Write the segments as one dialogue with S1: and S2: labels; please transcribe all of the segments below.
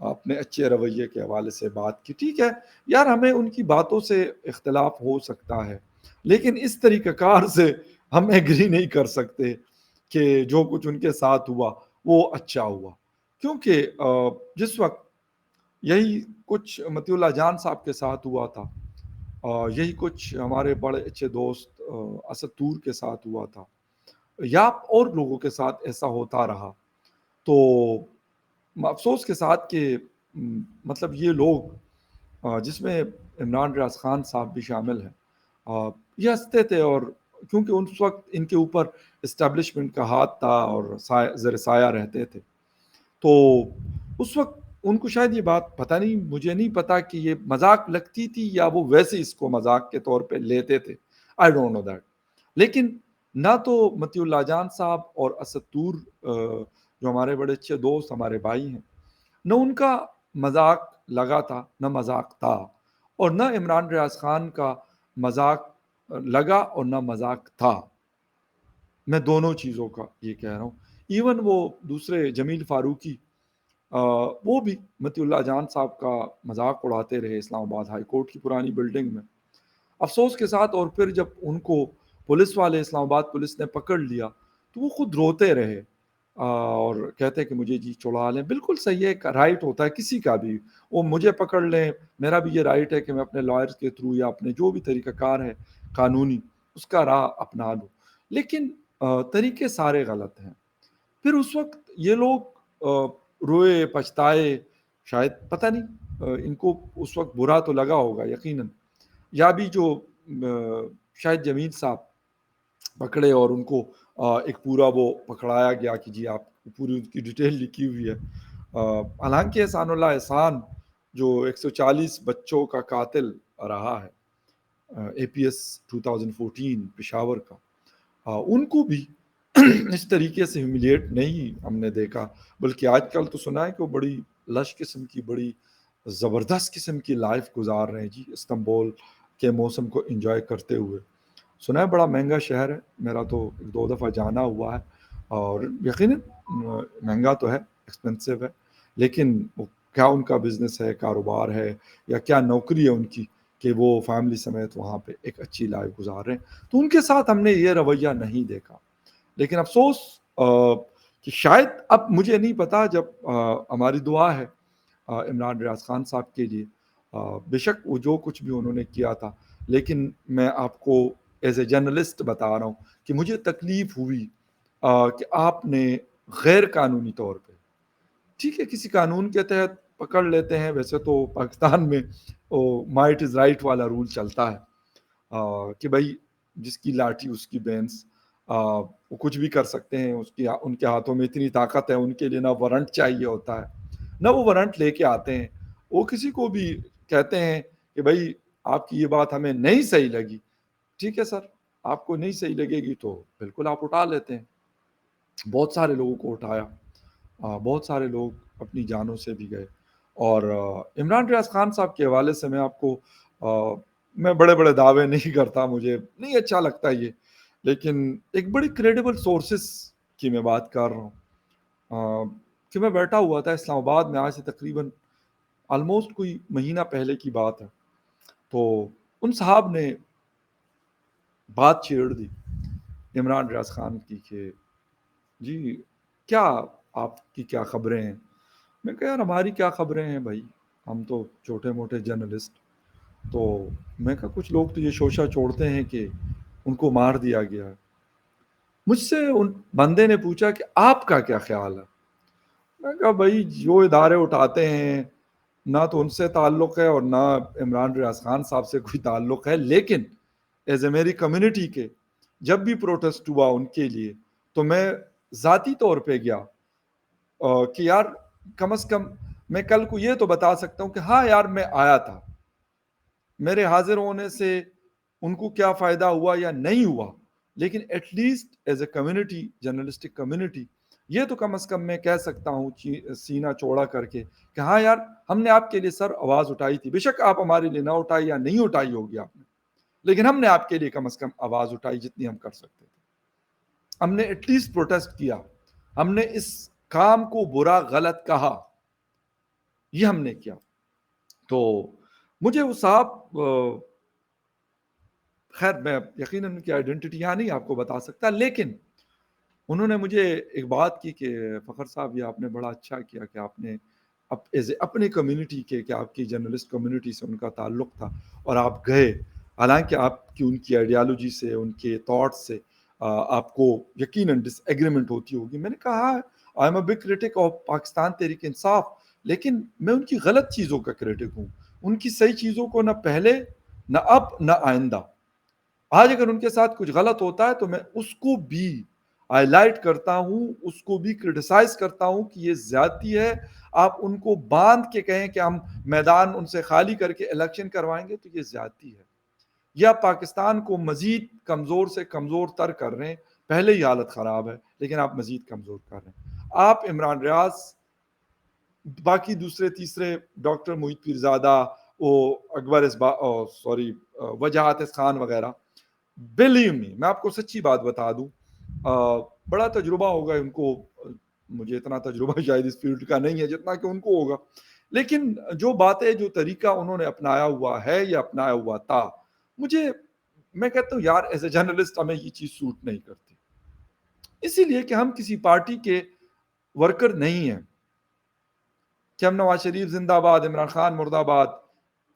S1: اپنے اچھے رویے کے حوالے سے بات کی. ٹھیک ہے یار، ہمیں ان کی باتوں سے اختلاف ہو سکتا ہے، لیکن اس طریقہ کار سے ہم ایگری نہیں کر سکتے کہ جو کچھ ان کے ساتھ ہوا وہ اچھا ہوا. کیونکہ جس وقت یہی کچھ مطیع اللہ جان صاحب کے ساتھ ہوا تھا، یہی کچھ ہمارے بڑے اچھے دوست اسد طور کے ساتھ ہوا تھا، یا اور لوگوں کے ساتھ ایسا ہوتا رہا، تو افسوس کے ساتھ کہ مطلب یہ لوگ جس میں عمران ریاض خان صاحب بھی شامل ہیں، یہ ہنستے تھے، اور کیونکہ اس وقت ان کے اوپر اسٹیبلشمنٹ کا ہاتھ تھا اور زیر سایہ رہتے تھے، تو اس وقت ان کو شاید یہ بات پتہ نہیں، مجھے نہیں پتا کہ یہ مذاق لگتی تھی یا وہ ویسے اس کو مذاق کے طور پہ لیتے تھے، آئی ڈونٹ نو دیٹ. لیکن نہ تو مطیع اللہ جان صاحب اور اسد طور جو ہمارے بڑے اچھے دوست ہمارے بھائی ہیں، نہ ان کا مذاق لگا تھا نہ مذاق تھا، اور نہ عمران ریاض خان کا مذاق لگا اور نہ مذاق تھا. میں دونوں چیزوں کا یہ کہہ رہا ہوں. ایون وہ دوسرے جمیل فاروقی، وہ بھی مطیع اللہ جان صاحب کا مذاق اڑاتے رہے اسلام آباد ہائی کورٹ کی پرانی بلڈنگ میں، افسوس کے ساتھ. اور پھر جب ان کو پولیس والے، اسلام آباد پولیس نے پکڑ لیا، تو وہ خود روتے رہے اور کہتے کہ مجھے جی چھڑا لیں. بالکل صحیح ہے، رائٹ ہوتا ہے کسی کا بھی، وہ مجھے پکڑ لیں، میرا بھی یہ رائٹ ہے کہ میں اپنے لائرز کے تھرو یا اپنے جو بھی طریقہ کار ہے قانونی اس کا راہ اپنا لوں. لیکن طریقے سارے غلط ہیں. پھر اس وقت یہ لوگ روئے پچھتائے، شاید پتہ نہیں ان کو اس وقت برا تو لگا ہوگا یقیناً، یا بھی جو شاید جمیل صاحب پکڑے اور ان کو ایک پورا وہ پکڑایا گیا کہ جی آپ پوری ان کی ڈیٹیل لکھی ہوئی ہے. حالانکہ احسان اللہ احسان جو 140 بچوں کا قاتل رہا ہے، اے پی ایس 2014 پشاور کا، ان کو بھی اس طریقے سے ہیوملیٹ نہیں ہم نے دیکھا، بلکہ آج کل تو سنا ہے کہ وہ بڑی لش قسم کی، بڑی زبردست قسم کی لائف گزار رہے ہیں جی، استنبول کے موسم کو انجوائے کرتے ہوئے. سنا ہے بڑا مہنگا شہر ہے، میرا تو 2 دفعہ جانا ہوا ہے، اور یقیناً مہنگا تو ہے، ایکسپینسو ہے، لیکن وہ کیا ان کا بزنس ہے، کاروبار ہے، یا کیا نوکری ہے ان کی کہ وہ فیملی سمیت وہاں پہ ایک اچھی لائف گزار رہے ہیں. تو ان کے ساتھ ہم نے یہ رویہ نہیں دیکھا. لیکن افسوس کہ شاید اب مجھے نہیں پتا، جب ہماری دعا ہے عمران ریاض خان صاحب کے لیے، بے شک وہ جو کچھ بھی انہوں نے کیا تھا، لیکن میں آپ کو ایز اے جرنلسٹ بتا رہا ہوں کہ مجھے تکلیف ہوئی کہ آپ نے غیر قانونی طور پہ، ٹھیک ہے کسی قانون کے تحت پکڑ لیتے ہیں، ویسے تو پاکستان میں مائٹ از رائٹ والا رول چلتا ہے کہ بھائی جس کی لاٹھی اس کی بینس، وہ کچھ بھی کر سکتے ہیں، ان کے ہاتھوں میں اتنی طاقت ہے، ان کے لیے نہ وارنٹ چاہیے ہوتا ہے نہ وہ وارنٹ لے کے آتے ہیں. وہ کسی کو بھی کہتے ہیں کہ بھائی آپ کی یہ بات ہمیں نہیں صحیح لگی، ٹھیک ہے سر، آپ کو نہیں صحیح لگے گی تو بالکل آپ اٹھا لیتے ہیں. بہت سارے لوگوں کو اٹھایا، بہت سارے لوگ اپنی جانوں سے بھی گئے. اور عمران ریاض خان صاحب کے حوالے سے میں آپ کو میں بڑے بڑے دعوے نہیں کرتا، مجھے نہیں اچھا لگتا یہ، لیکن ایک بڑی کریڈیبل سورسز کی میں بات کر رہا ہوں کہ میں بیٹھا ہوا تھا اسلام آباد میں، آج سے تقریباً آلموسٹ کوئی مہینہ پہلے کی بات ہے. تو ان صاحب نے بات چھیڑ دی عمران ریاض خان کی کہ جی کیا آپ کی کیا خبریں ہیں. میں کہا یار ہماری کیا خبریں ہیں بھائی، ہم تو چھوٹے موٹے جرنلسٹ. تو میں کہا کچھ لوگ تو یہ شوشہ چھوڑتے ہیں کہ ان کو مار دیا گیا ہے. مجھ سے ان بندے نے پوچھا کہ آپ کا کیا خیال ہے. میں کہا بھائی جو ادارے اٹھاتے ہیں نہ تو ان سے تعلق ہے اور نہ عمران ریاض خان صاحب سے کوئی تعلق ہے، لیکن ایز اے میری کمیونٹی کے جب بھی پروٹیسٹ ہوا ان کے لیے تو میں ذاتی طور پہ گیا کہ یار کم از کم میں کل کو یہ تو بتا سکتا ہوں کہ ہاں یار میں آیا تھا، میرے حاضر ہونے سے ان کو کیا فائدہ ہوا یا نہیں ہوا، لیکن at least as a community, journalistic community, یہ تو کم از کم میں کہہ سکتا ہوں سینہ چوڑا کر کے کہ ہاں یار ہم نے آپ کے لیے سر آواز اٹھائی تھی. بے شک آپ ہمارے لیے نہ اٹھائی یا نہیں اٹھائی ہوگی آپ نے، لیکن ہم نے آپ کے لیے کم از کم آواز اٹھائی جتنی ہم کر سکتے تھے. ہم نے ایٹ لیسٹ پروٹیسٹ کیا، ہم نے اس کام کو برا غلط کہا. یہ ہم نے کیا. تو مجھے وہ صاحب خیر میں یقیناً ان کی آئیڈینٹی یہاں نہیں آپ کو بتا سکتا، لیکن انہوں نے مجھے ایک بات کی کہ فخر صاحب یہ آپ نے بڑا اچھا کیا کہ آپ نے اپنے کمیونٹی کے، کہ آپ کی جرنلسٹ کمیونٹی سے ان کا تعلق تھا اور آپ گئے، حالانکہ آپ کی ان کی آئیڈیالوجی سے، ان کے تھاٹ سے آپ کو یقیناً ڈس ایگریمنٹ ہوتی ہوگی. میں نے کہا I am a big Currituck of Pakistan Tehreek Insaf, لیکن میں ان کی غلط چیزوں کا کرٹک ہوں، ان کی صحیح چیزوں کو نہ پہلے نہ اب نہ آئندہ. آج اگر ان کے ساتھ کچھ غلط ہوتا ہے تو میں اس کو بھی ہائی لائٹ کرتا ہوں، اس کو بھی کرٹیسائز کرتا ہوں کہ یہ زیادتی ہے. آپ ان کو باندھ کے کہیں کہ ہم میدان ان سے خالی کر کے الیکشن کروائیں گے تو یہ زیادتی ہے. یا پاکستان کو مزید کمزور سے کمزور تر کر رہے ہیں، پہلے ہی حالت خراب ہے لیکن آپ مزید کمزور کر رہے ہیں. آپ عمران ریاض، باقی دوسرے تیسرے ڈاکٹر محیط پیرزادہ، وہ اکبر وجاہت خان وغیرہ، بلیو می میں آپ کو سچی بات بتا دوں، بڑا تجربہ ہوگا ان کو، مجھے اتنا تجربہ شاید اس فیلڈ کا نہیں ہے جتنا کہ ان کو ہوگا، لیکن جو باتیں، جو طریقہ انہوں نے اپنایا ہوا ہے یا اپنایا ہوا تھا، میں کہتا ہوں یار ایز اے جرنلسٹ ہمیں یہ چیز سوٹ نہیں کرتی، اسی لیے کہ ہم کسی پارٹی کے ورکر نہیں ہیں کہ ہم نواز شریف زندہ آباد، عمران خان مرد آباد،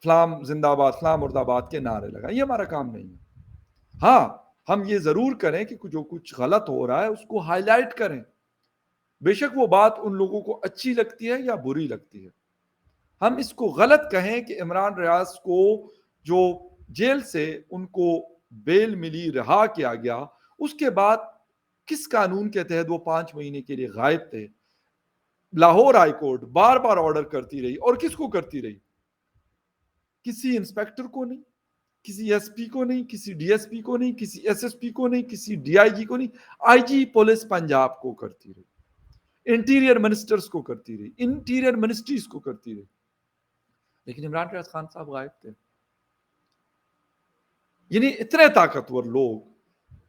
S1: فلام زندہ آباد، فلام مرد آباد کے نعرے لگائیں. یہ ہمارا کام نہیں ہے. ہاں ہم یہ ضرور کریں کہ جو کچھ غلط ہو رہا ہے اس کو ہائی لائٹ کریں، بے شک وہ بات ان لوگوں کو اچھی لگتی ہے یا بری لگتی ہے. ہم اس کو غلط کہیں کہ عمران ریاض کو جو جیل سے ان کو بیل ملی، رہا کیا گیا، اس کے بعد کس قانون کے تحت وہ 5 مہینے کے لیے غائب تھے. لاہور ہائی کورٹ بار بار آرڈر کرتی رہی، اور کس کو کرتی رہی؟ کسی انسپیکٹر کو نہیں، کسی ایس پی کو نہیں، کسی ڈی ایس پی کو نہیں، کسی ایس ایس پی کو نہیں، کسی ڈی آئی جی کو نہیں، آئی جی پولیس پنجاب کو کرتی رہی، انٹیریئر منسٹرز کو کرتی رہی، انٹیریئر منسٹریز کو کرتی رہی، لیکن عمران ریاض خان صاحب غائب تھے. یعنی اتنے طاقتور لوگ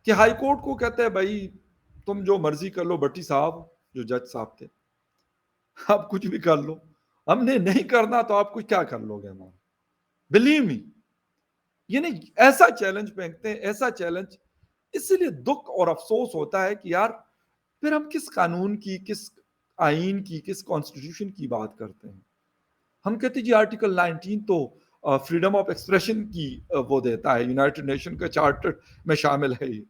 S1: کہ ہائی کورٹ کو کہتے ہیں بھائی تم جو مرضی کر لو، بھٹی صاحب جو جج صاحب تھے، آپ کچھ بھی کر لو، ہم نے نہیں کرنا تو آپ کچھ کیا کر لو گے ہمارا. بلیو می، یعنی ایسا چیلنج پھینکتے ہیں، ایسا چیلنج. اسی لیے دکھ اور افسوس ہوتا ہے کہ یار پھر ہم کس قانون کی، کس آئین کی، کس کانسٹیٹیوشن کی بات کرتے ہیں. ہم کہتے ہیں جی آرٹیکل 19 تو فریڈم آف ایکسپریشن کی وہ دیتا ہے، یونائٹڈ نیشن کا چارٹر میں شامل ہے یہ.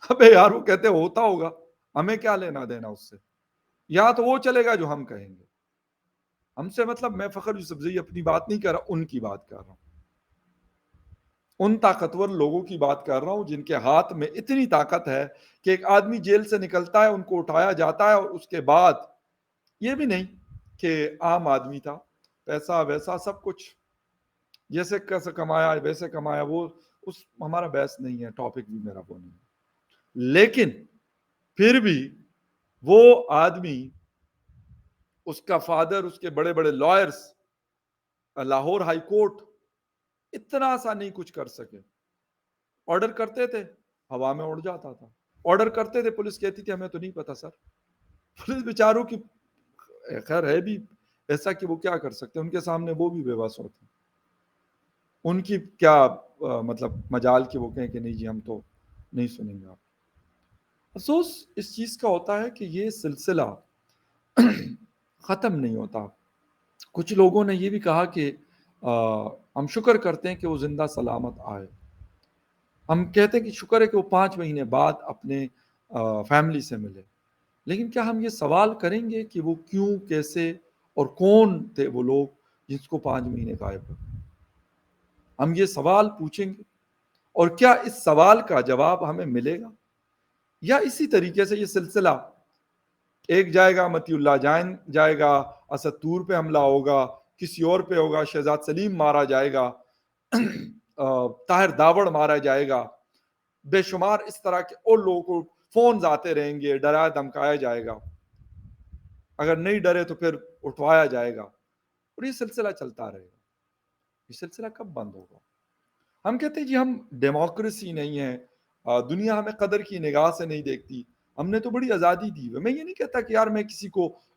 S1: ابے یار وہ کہتے ہوتا ہوگا، ہمیں کیا لینا دینا اس سے، یا تو وہ چلے گا جو ہم کہیں گے. ہم سے مطلب، میں فخر یوسفزئی اپنی بات نہیں کر رہا، ان کی بات کر رہا ہوں، ان طاقتور لوگوں کی بات کر رہا ہوں جن کے ہاتھ میں اتنی طاقت ہے کہ ایک آدمی جیل سے نکلتا ہے، ان کو اٹھایا جاتا ہے، اور اس کے بعد یہ بھی نہیں کہ عام آدمی تھا، پیسہ ویسا سب کچھ جیسے کیسے کمایا ویسے کمایا، وہ اس ہمارا بحث نہیں ہے، ٹاپک بھی میرا وہ نہیں ہے. لیکن پھر بھی وہ آدمی، اس کا فادر، اس کے بڑے بڑے لائرز، لاہور ہائی کورٹ اتنا سا نہیں کچھ کر سکے. آرڈر کرتے تھے، ہوا میں اڑ جاتا تھا. آرڈر کرتے تھے، پولیس کہتی تھی ہمیں تو نہیں پتا سر. پولیس بیچاروں کی خیر ہے بھی ایسا کہ وہ کیا کر سکتے، ان کے سامنے وہ بھی بے بس ہوتے، ان کی کیا مطلب مجال کہ وہ کہیں کہ نہیں جی ہم تو نہیں سنیں گے. آپ افسوس اس چیز کا ہوتا ہے کہ یہ سلسلہ ختم نہیں ہوتا. کچھ لوگوں نے یہ بھی کہا کہ ہم شکر کرتے ہیں کہ وہ زندہ سلامت آئے. ہم کہتے ہیں کہ شکر ہے کہ وہ 5 مہینے بعد اپنے فیملی سے ملے. لیکن کیا ہم یہ سوال کریں گے کہ وہ کیوں، کیسے اور کون تھے وہ لوگ جس کو 5 مہینے غائب رکھا؟ ہم یہ سوال پوچھیں گے، اور کیا اس سوال کا جواب ہمیں ملے گا؟ یا اسی طریقے سے یہ سلسلہ ایک جائے گا، متی اللہ جان جائے گا، اسد طور پہ حملہ ہوگا، کسی اور پہ ہوگا، شہزاد سلیم مارا جائے گا، طاہر داوڑ مارا جائے گا، بے شمار اس طرح کے اور لوگوں کو فونز آتے رہیں گے، ڈرایا دھمکایا جائے گا، اگر نہیں ڈرے تو پھر اٹھوایا جائے گا، اور یہ سلسلہ چلتا رہے گا. یہ سلسلہ کب بند ہوگا؟ ہم کہتے ہیں جی ہم ڈیموکریسی نہیں ہے، دنیا ہمیں قدر کی نگاہ سے نہیں دیکھتی، ہم نے تو بڑی آزادی دی ہے. میں یہ نہیں کہتا کہ یار میں کسی کو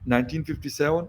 S1: 1957,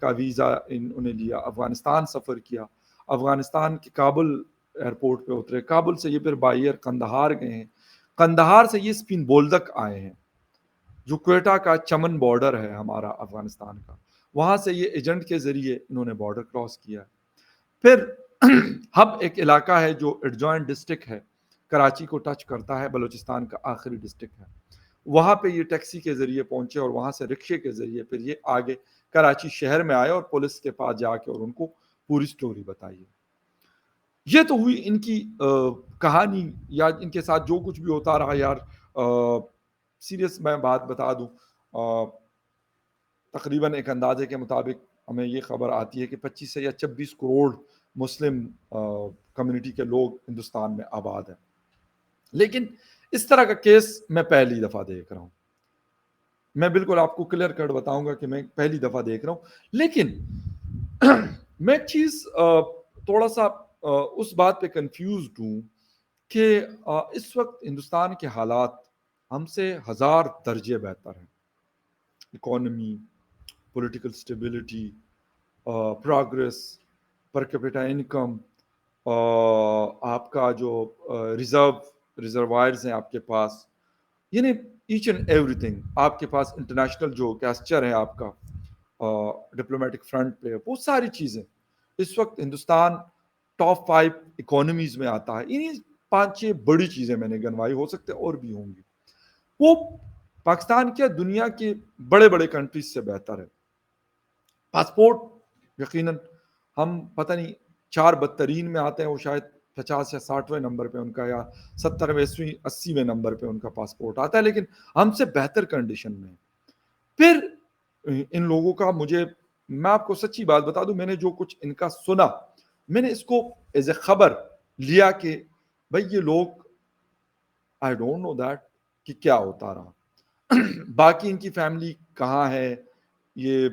S1: کا ویزا انہوں نے لیا، افغانستان سفر کیا، افغانستان کے کابل ایئرپورٹ پہ اترے، کابل سے یہ پھر بائی ایئر قندھار گئے ہیں، قندھار سے یہ اسپین بولدک آئے ہیں جو کوئٹہ کا چمن بارڈر ہے ہمارا افغانستان کا، وہاں سے یہ ایجنٹ کے ذریعے انہوں نے بارڈر کراس کیا. پھر ہب ایک علاقہ ہے جو ایڈجوائنٹ ڈسٹرکٹ ہے، کراچی کو ٹچ کرتا ہے، بلوچستان کا آخری ڈسٹرکٹ ہے، وہاں پہ یہ ٹیکسی کے ذریعے پہنچے اور وہاں سے رکشے کے ذریعے پھر یہ آگے کراچی شہر میں آئے اور پولیس کے پاس جا کے اور ان کو پوری سٹوری بتائی. یہ تو ہوئی ان کی کہانی، یا ان کے ساتھ جو کچھ بھی ہوتا رہا. یار سیریس میں بات بتا دوں، تقریباً ایک اندازے کے مطابق ہمیں یہ خبر آتی ہے کہ 25 سے یا 26 کروڑ مسلم کمیونٹی کے لوگ ہندوستان میں آباد ہیں. لیکن اس طرح کا کیس میں پہلی دفعہ دیکھ رہا ہوں. میں بالکل آپ کو کلیئر کٹ بتاؤں گا کہ میں پہلی دفعہ دیکھ رہا ہوں. لیکن میں ایک چیز تھوڑا سا اس بات پہ کنفیوزڈ ہوں کہ اس وقت ہندوستان کے حالات ہم سے 1000 درجے بہتر ہیں. Economy, political stability, progress, per capita income, آپ کا جو ریزروائرز ہیں آپ کے پاس، یعنی ایچ اینڈ ایوری تھنگ آپ کے پاس، انٹرنیشنل جو گیسچر ہے آپ کا ڈپلومیٹک فرنٹ پہ، وہ ساری چیزیں اس وقت ہندوستان ٹاپ 5 اکانومیز میں آتا ہے. انہیں 5-6 بڑی چیزیں میں نے گنوائی، ہو سکتے اور بھی ہوں گی. وہ پاکستان کیا دنیا کے بڑے بڑے کنٹریز سے بہتر ہے. پاسپورٹ یقیناً ہم پتہ نہیں 4 بدترین میں آتے ہیں، وہ شاید 50 یا 60ویں نمبر پہ ان کا، یا 70ویں 80ویں نمبر پہ ان کا پاسپورٹ آتا ہے، لیکن ہم سے بہتر کنڈیشن میں. پھر ان لوگوں کا میں آپ کو سچی بات بتا دوں، میں نے جو کچھ ان کا سنا، میں نے اس کو ایز اے خبر لیا کہ بھائی یہ لوگ آئی ڈونٹ نو دیٹ کہ کیا ہوتا رہا. باقی ان کی فیملی کہاں ہے، یہ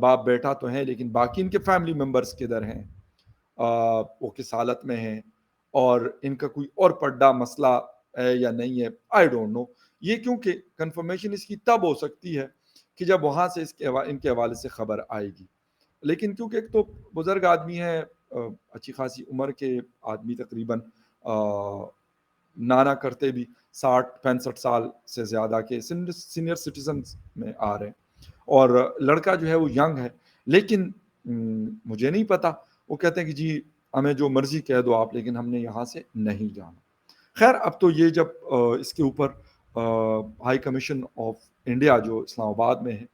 S1: باپ بیٹا تو ہیں لیکن باقی ان کے فیملی ممبرز کدھر ہیں، وہ کس حالت میں ہیں، اور ان کا کوئی اور پڈا مسئلہ ہے یا نہیں ہے، آئی ڈونٹ نو. یہ کیونکہ کنفرمیشن اس کی تب ہو سکتی ہے کہ جب وہاں سے ان کے حوالے سے خبر آئے گی. لیکن کیونکہ ایک تو بزرگ آدمی ہے، اچھی خاصی عمر کے آدمی، تقریباً نانا کرتے بھی 60-65 سال سے زیادہ کے سینئر سٹیزنز میں آ رہے ہیں، اور لڑکا جو ہے وہ ینگ ہے. لیکن مجھے نہیں پتا، وہ کہتے ہیں کہ جی ہمیں جو مرضی کہہ دو آپ، لیکن ہم نے یہاں سے نہیں جانا. خیر اب تو یہ جب اس کے اوپر ہائی کمیشن آف انڈیا جو اسلام آباد میں ہے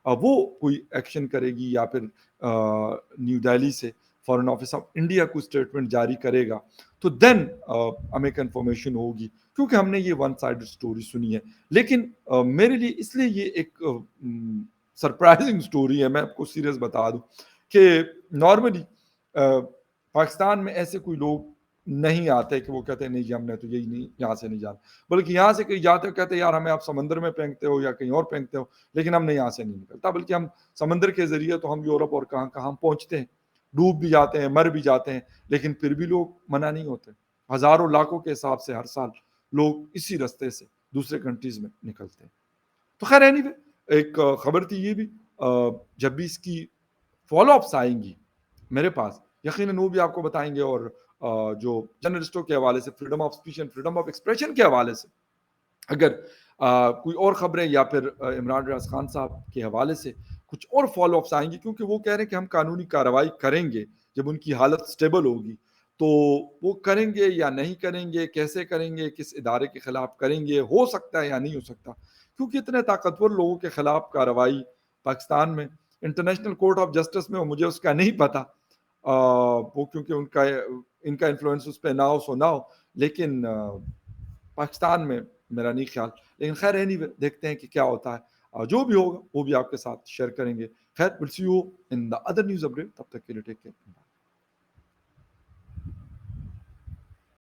S1: وہ کوئی ایکشن کرے گی، یا پھر نیو دہلی سے فارن آفس آف انڈیا کو اسٹیٹمنٹ جاری کرے گا، تو دین ہمیں کنفرمیشن ہوگی، کیونکہ ہم نے یہ ون سائیڈڈ سٹوری سنی ہے. لیکن میرے لیے اس لیے یہ ایک سرپرائزنگ سٹوری ہے، میں آپ کو سیریس بتا دوں کہ نارملی پاکستان میں ایسے کوئی لوگ نہیں آتے کہ وہ کہتے ہیں نہیں جی ہم نے تو یہی نہیں، یہاں سے نہیں جانا، بلکہ یہاں سے کہیں جاتے ہو کہتے ہیں یار ہمیں آپ سمندر میں پھینکتے ہو یا کہیں اور پھینکتے ہو، لیکن ہم نے یہاں سے نہیں نکلتا، بلکہ ہم سمندر کے ذریعے تو ہم یورپ اور کہاں کہاں پہنچتے ہیں، ڈوب بھی جاتے ہیں، مر بھی جاتے ہیں، لیکن پھر بھی لوگ منع نہیں ہوتے. ہزاروں لاکھوں کے حساب سے ہر سال لوگ اسی رستے سے دوسرے کنٹریز میں نکلتے ہیں. تو خیر اینی وے ایک خبر تھی یہ بھی، جب بھی اس کی فالو اپس آئیں گی میرے پاس یقیناً وہ بھی آپ کو بتائیں گے. اور جو جرنلسٹوں کے حوالے سے، freedom of speech and freedom of expression کے حوالے سے اگر کوئی اور خبریں، یا پھر عمران ریاض خان صاحب کے حوالے سے کچھ اور فالو اپس آئیں گی، کیونکہ وہ کہہ رہے ہیں کہ ہم قانونی کارروائی کریں گے جب ان کی حالت سٹیبل ہوگی، تو وہ کریں گے یا نہیں کریں گے، کیسے کریں گے، کس ادارے کے خلاف کریں گے، ہو سکتا ہے یا نہیں ہو سکتا، کیونکہ اتنے طاقتور لوگوں کے خلاف کارروائی پاکستان میں انٹرنیشنل کورٹ آف جسٹس میں، مجھے اس کا نہیں پتا، وہ کیونکہ ان کا انفلوئنس اس پہ نہ ہو سو نہ ہو، لیکن پاکستان میں میرا نہیں خیال. لیکن خیر اینی وے دیکھتے ہیں کہ کیا ہوتا ہے، جو بھی ہوگا وہ بھی آپ کے ساتھ شیئر کریں گے. خیر we'll see you in the other news update. تب تک کے لیے ٹیک کیئر.